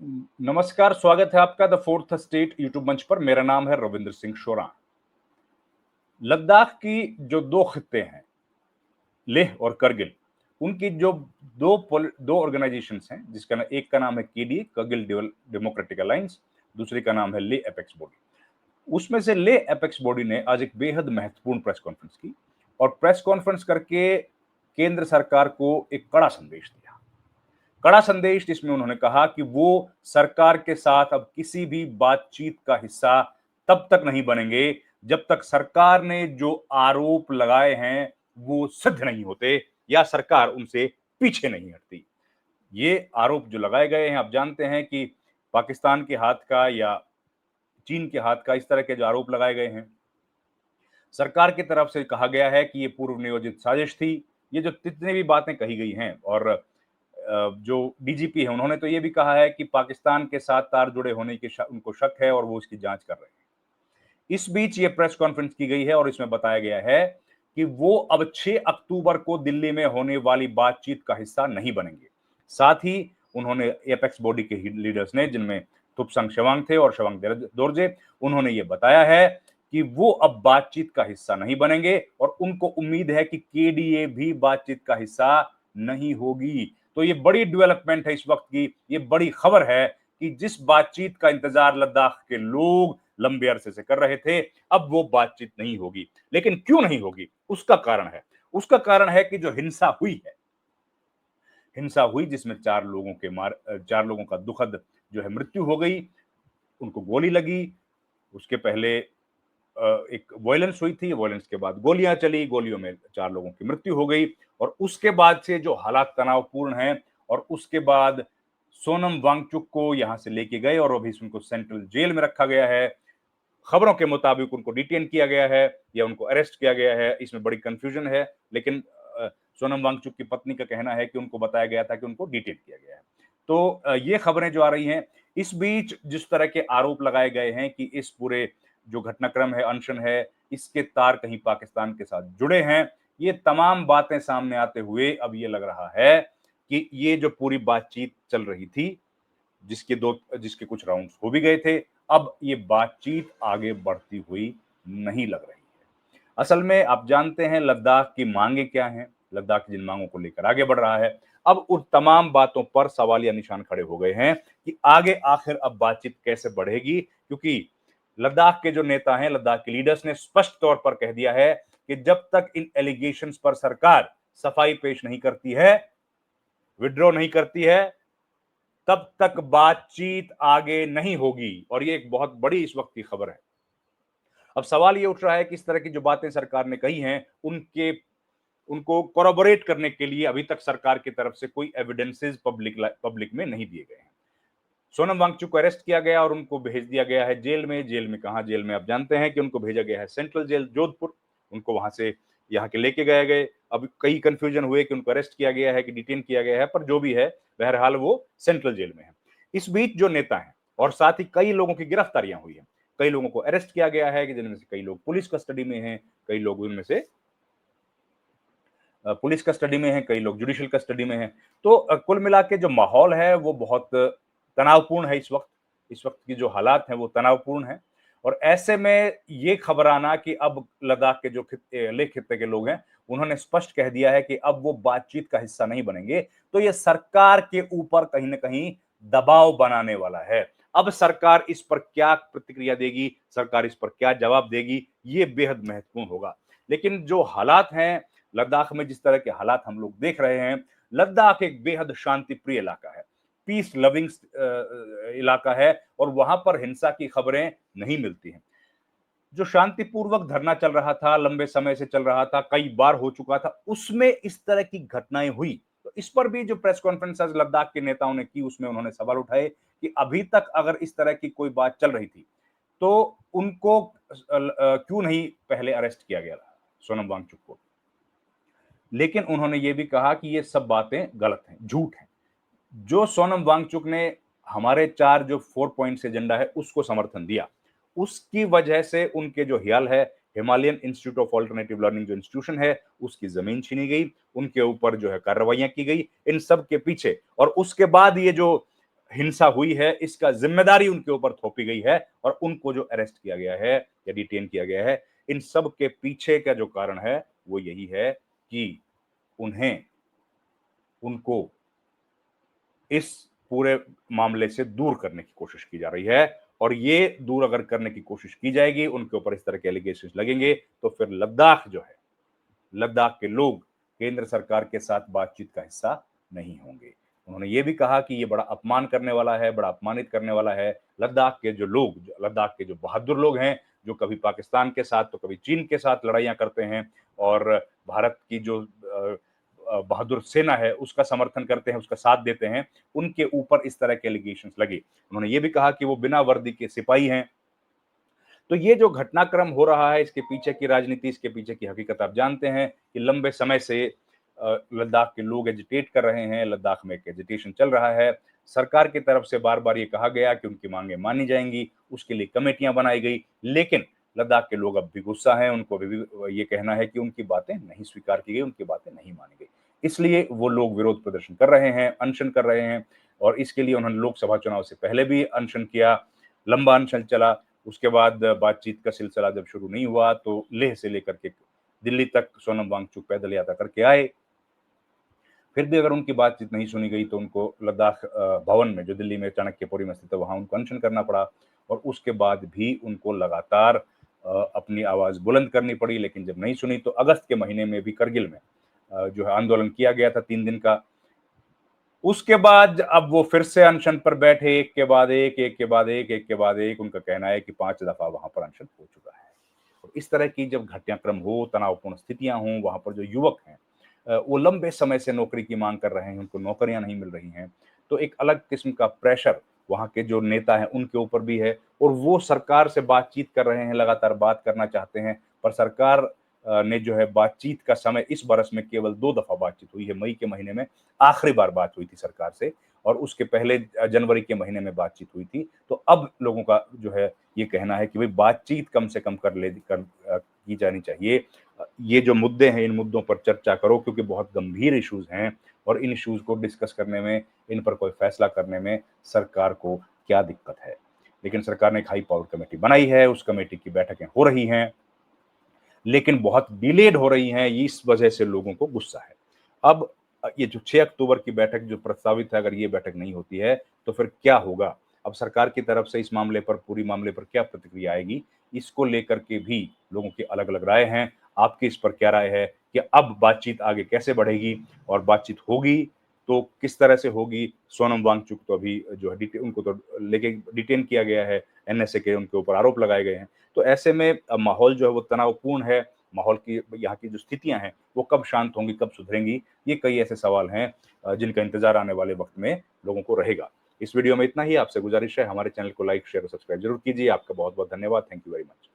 नमस्कार, स्वागत है आपका द फोर्थ स्टेट यूट्यूब मंच पर। मेरा नाम है रविंद्र सिंह शोरा। लद्दाख की जो दो खित्ते हैं, लेह और करगिल, उनकी जो दो ऑर्गेनाइजेशंस हैं, जिसका एक का नाम है केडी, करगिल डेमोक्रेटिक अलायंस, दूसरी का नाम है ले एपेक्स बॉडी। उसमें से ले एपेक्स बॉडी ने आज एक बेहद महत्वपूर्ण प्रेस कॉन्फ्रेंस की और प्रेस कॉन्फ्रेंस करके केंद्र सरकार को एक कड़ा संदेश दिया। कड़ा संदेश जिसमें उन्होंने कहा कि वो सरकार के साथ अब किसी भी बातचीत का हिस्सा तब तक नहीं बनेंगे जब तक सरकार ने जो आरोप लगाए हैं वो सिद्ध नहीं होते या सरकार उनसे पीछे नहीं हटती। ये आरोप जो लगाए गए हैं, आप जानते हैं कि पाकिस्तान के हाथ का या चीन के हाथ का, इस तरह के जो आरोप लगाए गए हैं, सरकार की तरफ से कहा गया है कि ये पूर्व नियोजित साजिश थी। ये जो जितनी भी बातें कही गई हैं, और जो डीजीपी है उन्होंने तो ये भी कहा है कि पाकिस्तान के साथ तार जुड़े होने की उनको शक है और वो इसकी जांच कर रहे हैं। इस बीच ये प्रेस कॉन्फ्रेंस की गई है और इसमें बताया गया है कि वो अब 6 अक्टूबर को दिल्ली में होने वाली बातचीत का हिस्सा नहीं बनेंगे। साथ ही उन्होंने एपेक्स बॉडी के लीडर्स ने, जिनमें तुपसंग शवांग थे और शवांग दोरजे, उन्होंने ये बताया है कि वो अब बातचीत का हिस्सा नहीं बनेंगे और उनको उम्मीद है कि केडीए भी बातचीत का हिस्सा नहीं होगी। तो ये बड़ी डेवलपमेंट है इस वक्त की, ये बड़ी खबर है कि जिस बातचीत का इंतजार लद्दाख के लोग लंबे अरसे से कर रहे थे, अब वो बातचीत नहीं होगी। लेकिन क्यों नहीं होगी, उसका कारण है। उसका कारण है कि जो हिंसा हुई है, हिंसा हुई जिसमें 4 लोगों का दुखद जो है मृत्यु हो गई, उनको गोली लगी। उसके पहले एक वायलेंस हुई थी, वायलेंस के बाद गोलियां चली, गोलियों में 4 लोगों की मृत्यु हो गई। और उसके बाद से जो हालात तनावपूर्ण हैं, और उसके बाद सोनम वांगचुक को यहां से लेके गए और अभी उनको सेंट्रल जेल में रखा गया है। खबरों के मुताबिक उनको डिटेन किया गया है या उनको अरेस्ट किया गया है, इसमें बड़ी कंफ्यूजन है। लेकिन सोनम वांगचुक की पत्नी का कहना है कि उनको बताया गया था कि उनको डिटेन किया गया है। तो ये खबरें जो आ रही हैं, इस बीच जिस तरह के आरोप लगाए गए हैं कि इस पूरे जो घटनाक्रम है, अनशन है, इसके तार कहीं पाकिस्तान के साथ जुड़े हैं, ये तमाम बातें सामने आते हुए अब ये लग रहा है कि ये जो पूरी बातचीत चल रही थी, जिसके कुछ राउंड्स हो भी गए थे, अब ये बातचीत आगे बढ़ती हुई नहीं लग रही है। असल में आप जानते हैं लद्दाख की मांगे क्या हैं, लद्दाख जिन मांगों को लेकर आगे बढ़ रहा है, अब उन तमाम बातों पर सवालिया निशान खड़े हो गए हैं कि आगे आखिर अब बातचीत कैसे बढ़ेगी। क्योंकि लद्दाख के जो नेता हैं, लद्दाख के लीडर्स ने स्पष्ट तौर पर कह दिया है कि जब तक इन एलिगेशंस पर सरकार सफाई पेश नहीं करती है, विड्रॉ नहीं करती है, तब तक बातचीत आगे नहीं होगी। और ये एक बहुत बड़ी इस वक्त की खबर है। अब सवाल ये उठ रहा है कि इस तरह की जो बातें सरकार ने कही हैं, उनको कोरोबोरेट करने के लिए अभी तक सरकार की तरफ से कोई एविडेंसेस पब्लिक में नहीं दिए गए हैं। सोनम वांगचुक को अरेस्ट किया गया और उनको भेज दिया गया है जेल में। जेल में कहा, जेल में आप जानते हैं कि उनको भेजा गया है सेंट्रल जेल जोधपुर। उनको वहां से यहाँ के लेके गए। अब कई कंफ्यूजन हुए कि उनको अरेस्ट किया गया है कि डिटेन किया गया है, पर जो भी है, बहरहाल वो सेंट्रल जेल में है। इस बीच जो नेता हैं और साथ ही कई लोगों की गिरफ्तारियां हुई हैं, कई लोगों को अरेस्ट किया गया है कि जिनमें से कई लोग पुलिस कस्टडी में हैं, कई लोग उनमें से पुलिस कस्टडी में हैं, कई लोग जुडिशियल कस्टडी में हैं। तो कुल मिला के जो माहौल है वो बहुत तनावपूर्ण है इस वक्त। इस वक्त की जो हालात हैं वो तनावपूर्ण है। और ऐसे में ये खबर आना कि अब लद्दाख के जो लेह खित्ते के लोग हैं, उन्होंने स्पष्ट कह दिया है कि अब वो बातचीत का हिस्सा नहीं बनेंगे, तो ये सरकार के ऊपर कहीं ना कहीं दबाव बनाने वाला है। अब सरकार इस पर क्या प्रतिक्रिया देगी, सरकार इस पर क्या जवाब देगी, ये बेहद महत्वपूर्ण होगा। लेकिन जो हालात हैं लद्दाख में, जिस तरह के हालात हम लोग देख रहे हैं, लद्दाख एक बेहद शांति प्रिय इलाका है, पीस लविंग इलाका है, और वहां पर हिंसा की खबरें नहीं मिलती हैं। जो शांतिपूर्वक धरना चल रहा था, लंबे समय से चल रहा था, कई बार हो चुका था, उसमें इस तरह की घटनाएं हुई। तो इस पर भी जो प्रेस कॉन्फ्रेंस आज लद्दाख के नेताओं ने की, उसमें उन्होंने सवाल उठाए कि अभी तक अगर इस तरह की कोई बात चल रही थी तो उनको क्यों नहीं पहले अरेस्ट किया गया सोनम वांगचुक को। लेकिन उन्होंने ये भी कहा कि ये सब बातें गलत हैं, झूठ हैं। जो सोनम वांगचुक ने हमारे 4 जो 4 पॉइंट्स एजेंडा है उसको समर्थन दिया, उसकी वजह से उनके जो हियाल है, Himalayan institute of alternative learning जो इंस्टीट्यूशन है, उसकी जमीन छीनी गई, उनके ऊपर जो है कार्रवाइयां की गई, इन सब के पीछे। और उसके बाद ये जो हिंसा हुई है इसका जिम्मेदारी उनके ऊपर थोपी गई है और उनको जो अरेस्ट किया गया है या डिटेन किया गया है, इन सब के पीछे का जो कारण है वो यही है कि उन्हें उनको इस पूरे मामले से दूर करने की कोशिश की जा रही है और ये दूर अगर करने की कोशिश की जाएगी, उनके ऊपर इस तरह के एलिगेशंस लगेंगे, तो फिर लद्दाख जो है, लद्दाख के लोग केंद्र सरकार के साथ बातचीत का हिस्सा नहीं होंगे। उन्होंने ये भी कहा कि ये बड़ा अपमान करने वाला है, बड़ा अपमानित करने वाला है। लद्दाख के जो लोग, लद्दाख के जो बहादुर लोग हैं, जो कभी पाकिस्तान के साथ तो कभी चीन के साथ लड़ाइयाँ करते हैं और भारत की जो बहादुर सेना है उसका समर्थन करते हैं, उसका साथ देते हैं, उनके ऊपर इस तरह के एलिगेशंस लगे। उन्होंने ये भी कहा कि वो बिना वर्दी के सिपाही हैं। तो ये जो घटनाक्रम हो रहा है, इसके पीछे की राजनीति, इसके पीछे की हकीकत आप जानते हैं कि लंबे समय से लद्दाख के लोग एजिटेट कर रहे हैं, लद्दाख में एक एजिटेशन चल रहा है। सरकार की तरफ से बार-बार ये कहा गया कि उनकी मांगें मानी जाएँगी, उसके लिए कमेटियाँ बनाई गई, लेकिन लद्दाख के लोग अब भी गुस्सा हैं, उनको अभी भी ये कहना है कि उनकी बातें नहीं स्वीकार की गई, उनकी बातें नहीं मानी गई। इसलिए वो लोग विरोध प्रदर्शन कर रहे हैं, अनशन कर रहे हैं और इसके लिए उन्होंने लोकसभा चुनाव से पहले भी अनशन किया, लंबा अनशन चला। उसके बाद बातचीत का सिलसिला जब शुरू नहीं हुआ तो लेह से लेकर के दिल्ली तक सोनम वांगचुक पैदल यात्रा करके आए। फिर भी अगर उनकी बातचीत नहीं सुनी गई तो उनको लद्दाख भवन में, जो दिल्ली में चाणक्यपुरी में स्थित है, वहाँ उनको अनशन करना पड़ा और उसके बाद भी उनको लगातार अपनी आवाज़ बुलंद करनी पड़ी, लेकिन जब नहीं सुनी तो अगस्त के महीने में भी करगिल में जो है आंदोलन किया गया था 3 दिन का। उसके बाद अब वो फिर से अनशन पर बैठे, एक के बाद एक, एक के बाद एक, एक के बाद एक। उनका कहना है कि 5 दफ़ा वहाँ पर अनशन हो चुका है। और इस तरह की जब घटनाक्रम हो, तनावपूर्ण स्थितियाँ हों, वहाँ पर जो युवक हैं वो लंबे समय से नौकरी की मांग कर रहे हैं, उनको नौकरियाँ नहीं मिल रही हैं, तो एक अलग किस्म का प्रेशर वहाँ के जो नेता हैं, उनके ऊपर भी है और वो सरकार से बातचीत कर रहे हैं, लगातार बात करना चाहते हैं, पर सरकार ने जो है बातचीत का समय इस बरस में केवल 2 दफ़ा बातचीत हुई है। मई के महीने में आखिरी बार बात हुई थी सरकार से और उसके पहले जनवरी के महीने में बातचीत हुई थी। तो अब लोगों का जो है ये कहना है कि भई बातचीत कम से कम की जानी चाहिए। ये जो मुद्दे हैं, इन मुद्दों पर चर्चा करो क्योंकि बहुत गंभीर इश्यूज़ हैं और इन इश्यूज़ को डिस्कस करने में, इन पर कोई फैसला करने में सरकार को क्या दिक्कत है? लेकिन सरकार ने एक हाई पावर कमेटी बनाई है, उस कमेटी की बैठकें हो रही हैं, लेकिन बहुत डिलेड हो रही हैं, इस वजह से लोगों को गुस्सा है। अब ये जो 6 अक्टूबर की बैठक जो प्रस्तावित है, अगर ये बैठक नहीं होती है, तो फिर क्या होगा? अब सरकार की तरफ से इस मामले पर, पूरी मामले पर क्या प्रतिक्रिया आएगी? इसको लेकर के भी लोगों की अलग-अलग राय हैं। आपकी इस पर क्या राय है कि अब बातचीत आगे कैसे बढ़ेगी और बातचीत होगी, तो किस तरह से होगी? सोनम वांगचुक तो अभी जो है उनको तो लेके डिटेन किया गया है, एनएसए के उनके ऊपर आरोप लगाए गए हैं। तो ऐसे में माहौल जो है वो तनावपूर्ण है, माहौल की यहाँ की जो स्थितियाँ हैं, वो कब शांत होंगी, कब सुधरेंगी? ये कई ऐसे सवाल हैं जिनका इंतज़ार आने वाले वक़्त में लोगों को रहेगा। इस वीडियो में इतना ही। आपसे गुज़ारिश है हमारे चैनल को लाइक, शेयर और सब्सक्राइब ज़रूर कीजिए। आपका बहुत-बहुत धन्यवाद। Thank you very much.